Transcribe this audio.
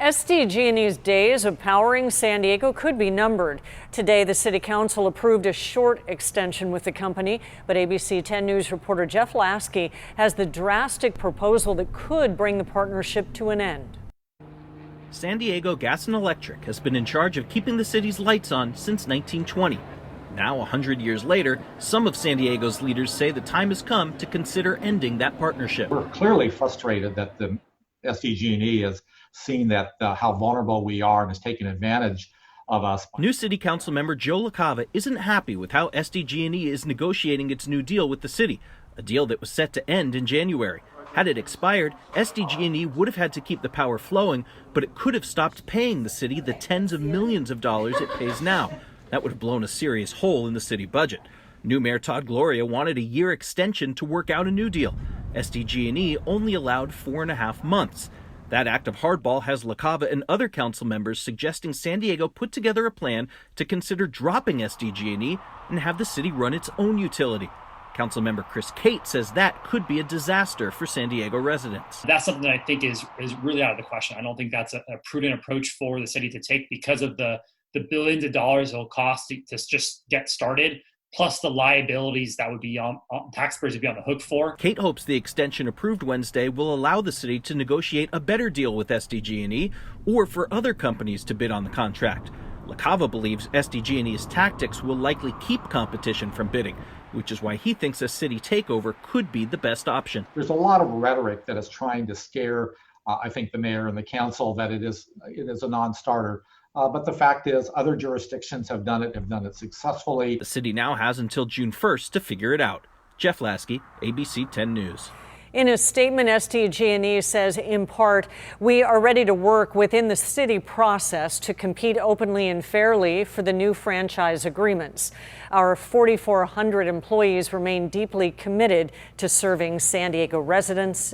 SDG&E's days of powering San Diego could be numbered. Today, the City Council approved a short extension with the company, but ABC 10 News reporter Jeff Lasky has the drastic proposal that could bring the partnership to an end. San Diego Gas and Electric has been in charge of keeping the city's lights on since 1920. Now, 100 years later, some of San Diego's leaders say the time has come to consider ending that partnership. We're clearly frustrated that the SDG&E has seen that how vulnerable we are and has taken advantage of us. New City Council member Joe LaCava isn't happy with how SDG&E is negotiating its new deal with the city, a deal that was set to end in January. Had it expired, SDG&E would have had to keep the power flowing, but it could have stopped paying the city the tens of millions of dollars it pays now. That would have blown a serious hole in the city budget. New Mayor Todd Gloria wanted a year extension to work out a new deal. SDG&E only allowed 4.5 months. That act of hardball has LaCava and other council members suggesting San Diego put together a plan to consider dropping SDG&E and have the city run its own utility. Councilmember Chris Cate says that could be a disaster for San Diego residents. That's something that I think is really out of the question. I don't think that's a prudent approach for the city to take because of the billions of dollars it'll cost to just get started, plus the liabilities that would be on taxpayers would be on the hook for. Cate hopes the extension approved Wednesday will allow the city to negotiate a better deal with SDG&E or for other companies to bid on the contract. LaCava believes SDG&E's tactics will likely keep competition from bidding, which is why he thinks a city takeover could be the best option. There's a lot of rhetoric that is trying to scare, I think, the mayor and the council that it is a non-starter. But the fact is, other jurisdictions have done it successfully. The city now has until June 1st to figure it out. Jeff Lasky, ABC 10 News. In a statement, SDG&E says, in part, we are ready to work within the city process to compete openly and fairly for the new franchise agreements. Our 4,400 employees remain deeply committed to serving San Diego residents